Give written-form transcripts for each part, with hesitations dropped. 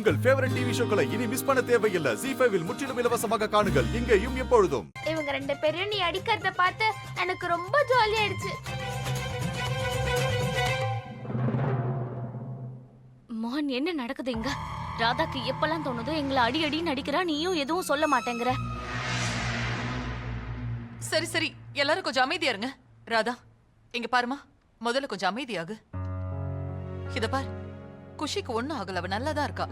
உங்கள் favourite TV ஷோக்களை இனி miss பண்ண தேவையில்லை. ZEE5 இல் முற்றிலும் இலவசமாக காணுங்கள், இங்கேயும் எப்பொழுதும். இவங்க ரெண்டு பேரும் நீ அடிக்கிறத பார்த்து எனக்கு ரொம்ப ஜாலி ஆயிடுச்சு. மோகன், என்ன நடக்குது இங்க? ராதாக்கு எப்பெல்லாம் தோணுதோ எங்களை அடி அடின்னு அடிக்கிறா, நீயும் எதுவும் சொல்ல மாட்டேங்கிற. சரி சரி, எல்லாரும் கொஞ்சம் அமைதியா இருங்க. ராதா, இங்க பாருமா, முதல்ல கொஞ்சம் அமைதியாகு. இத பார், குஷிக்கு ஒண்ணும் ஆகல, அவ நல்லாதான் இருக்கா.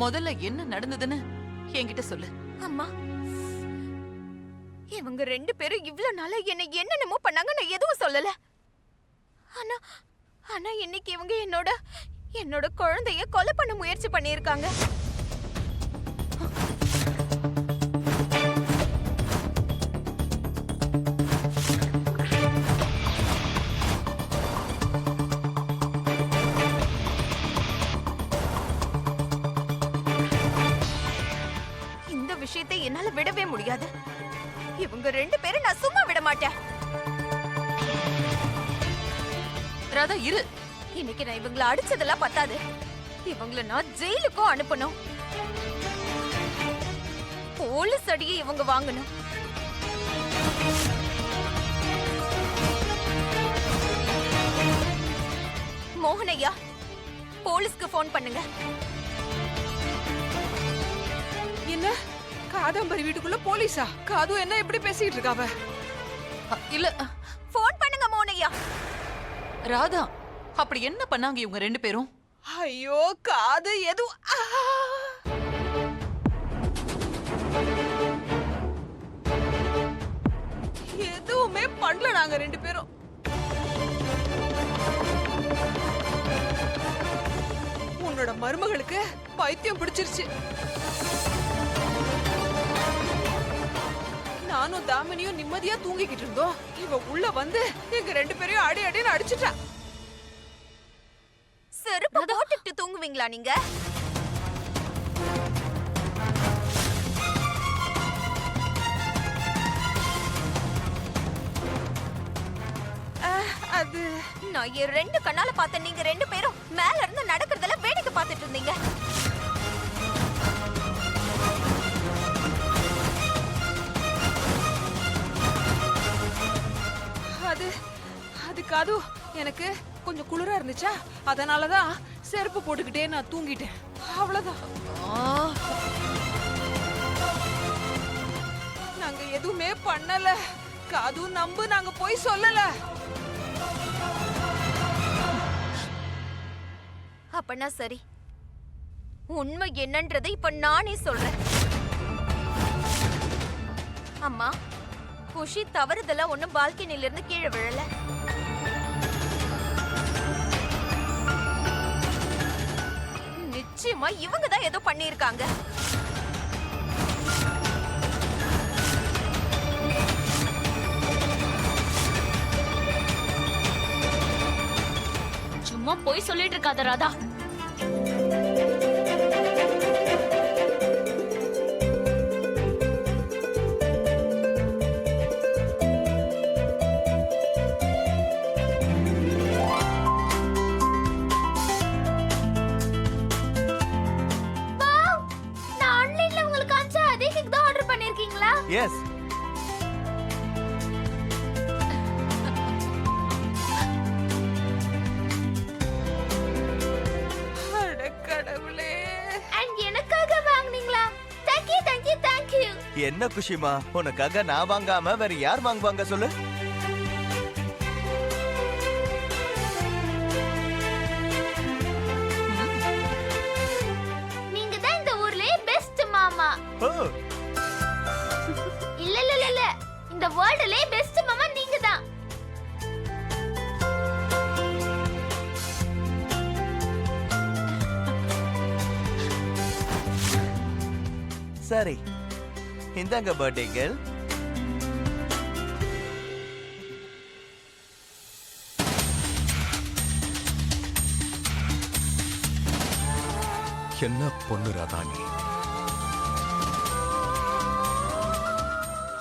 முதல்ல என்ன நடந்ததுன்னு என்கிட்ட சொல்லு. அம்மா, இவங்க ரெண்டு பேரும் இவ்வளவு நாளா என்ன என்னென்னமோ பண்ணாங்க, நான் எதுவும் சொல்லல. ஆனா ஆனா இன்னைக்கு இவங்க என்னோட குழந்தைய கொலை பண்ண முயற்சி பண்ணிருக்காங்க. இந்த விஷயத்தை என்னால விடவே முடியாது. இவங்க ரெண்டு பேரும் நான் சும்மா விட மாட்டேன். ராதா இரு. இன்னைக்கு நான் இவங்களை அடிச்சதெல்லாம் பத்தாது, இவங்களை நான் ஜெயிலுக்கும் அனுப்பணும். போலீஸ் அடியை இவங்க வாங்கணும். மோகனையா, போலீஸ்க்கு போன் பண்ணுங்க. என்ன காதம்பரி வீட்டுக்குள்ள போலீஸா? காது என்ன இப்படி பேசிட்டு இருக்காவ? இல்ல, போன் பண்ணுங்க மோகனையா. ராதா, அப்படி என்ன பண்ணாங்க இவங்க ரெண்டு பேரும்? ஐயோ, காது எதுவும் எதுவுமே பண்ணல நாங்க ரெண்டு பேரும். உன்னோட மருமகளுக்கு பைத்தியம் பிடிச்சிருச்சு. நானும் தாமினியும் நிம்மதியா தூங்கிக்கிட்டு இருந்தோம். இவ உள்ள வந்து எங்க ரெண்டு பேரையும் அடி அடின்னு அடிச்சுட்டா. செருப்பு போட்டுட்டு தூங்குவீங்களா நீங்க? அது நான் என் ரெண்டு கண்ணால பார்த்தேன். நீங்க ரெண்டு பேரும் மேல இருந்து நடக்கிறதெல்லாம் வேடிக்கை பார்த்துட்டு இருந்தீங்க. அது காது, எனக்கு கொஞ்சம் குளிரா இருந்துச்சா, அதனாலதான் செருப்பு போட்டுக்கிட்டே நான் தூங்கிட்டேன். அவ்வளவுதான். நாங்க எதுவுமே பண்ணல காது, நம்பு, நாங்க போய் சொல்லல. அப்பனா சரி, உண்மை என்னன்றதை இப்ப நானே சொல்றேன். அம்மா, குஷி தவறுதெல்லாம் ஒண்ணும் பால்கனில இருந்து கீழே விழல. நிச்சயமா இவங்க தான் ஏதோ பண்ணிருக்காங்க. சும்மா போய் சொல்லிட்டு இருக்காத ராதா. நான் ஆன்லைன்ல உங்களுக்கு காமிச்ச அதே கேக் தான் ஆர்டர் பண்ணிருக்கீங்களா? எஸ். கடவுளே, அண்ட் எனக்காக வாங்குனீங்களா? Thank you, thank you, thank you. என்ன குஷிமா, உனக்காக நான் வாங்காம வேற யார் வாங்குவாங்க சொல்லு? நீங்க தான் இந்த ஊர்லயே பெஸ்ட் மாமா. ஓ, இல்ல இல்ல இல்ல, இந்த வேர்ல்ட்லயே பெஸ்ட் மாமா நீங்க தான். சரி, இந்தாங்க பர்த்டே கேர்ள். என்ன பொண்ணு ராதா நீ?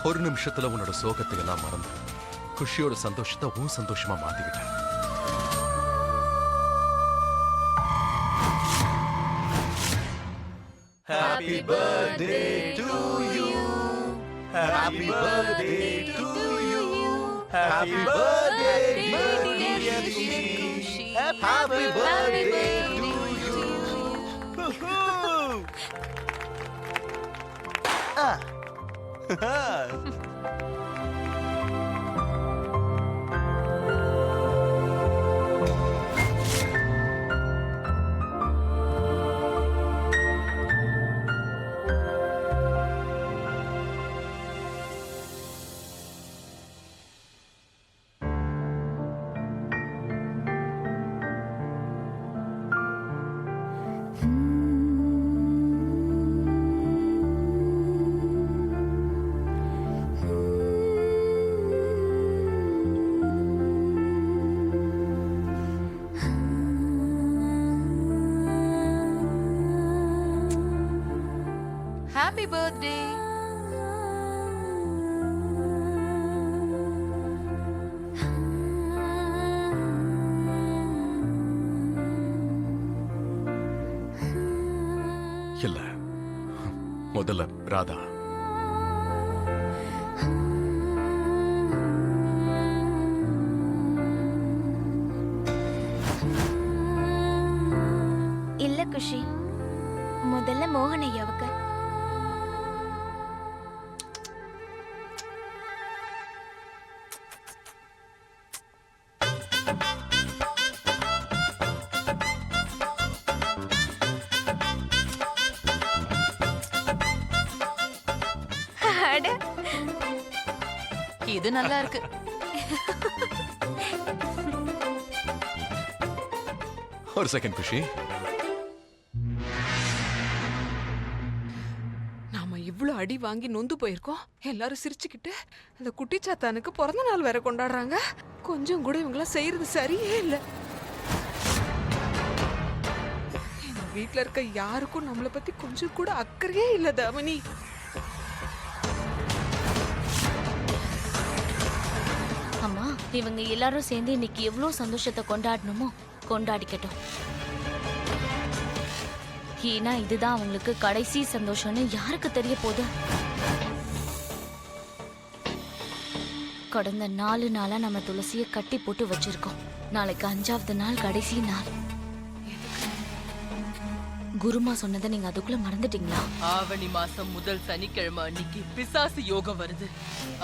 ஒரு நிமிஷத்துல உன்னோட சோகத்தை எல்லாம் மறந்து குஷியோட சந்தோஷத்தை உன் சந்தோஷமா மாத்திக்கிட்ட. Happy birthday to you. Happy birthday to you. Happy birthday, dear Kushi. Happy birthday to you. Happy birthday. இல்ல, முதல்ல ராதா. இல்ல குஷி, முதல்ல மோகன் ஐயாவுக்கு. அட, இது நல்லா இருக்கு. ஒரு செகண்ட் குஷி. நாம இவ்ளோ அடி வாங்கி நொந்து போயிருக்கோம். எல்லாரும் சிரிச்சுக்கிட்டு அந்த குட்டி சாத்தானுக்கு பிறந்த நாள் வேற கொண்டாடுறாங்க. கொஞ்சம் கூட இவங்களாம் செய்யறது சரியே இல்ல. இந்த வீட்ல இருக்க யாருக்கும் நம்மள பத்தி கொஞ்சம் கூட அக்கறையே இல்ல தாமினி. அம்மா, இவங்க எல்லாரும் சேர்ந்து இன்னைக்கு எவ்வளவு சந்தோஷத்தை கொண்டாடணுமோ கொண்டாடிக்கட்டும். ஏன்னா இதுதான் அவங்களுக்கு கடைசி சந்தோஷம்னு யாருக்கு தெரிய போகுது? கடந்த 4 நாளா நம்ம துளசியை கட்டி போட்டு வச்சிருக்கோம். நாளைக்கு 5வது நாள், கடைசி நாள். குருமா சொன்னதை நீங்க அதுக்குள்ள மறந்துட்டீங்களா? ஆவணி மாசம் முதல் சனிக்கிழமை அன்னைக்கு பிசாசு யோகம் வருது.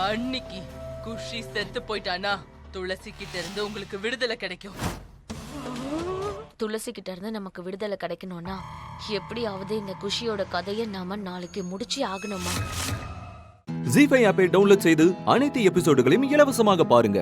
அன்னைக்கு குஷி செத்து போயிட்டானா துளசி கிட்ட இருந்து உங்களுக்கு விடுதலை கிடைக்கும். துளசி கிட்ட இருந்து நமக்கு விடுதலை கிடைக்கணும்னா எப்படியாவது இந்த குஷியோட கதையை நாம நாளைக்கு முடிச்சு ஆகணுமா? ஜீ5 ஆப்பை டவுன்லோட் செய்து அனைத்து எபிசோடுகளையும் இலவசமாக பாருங்க.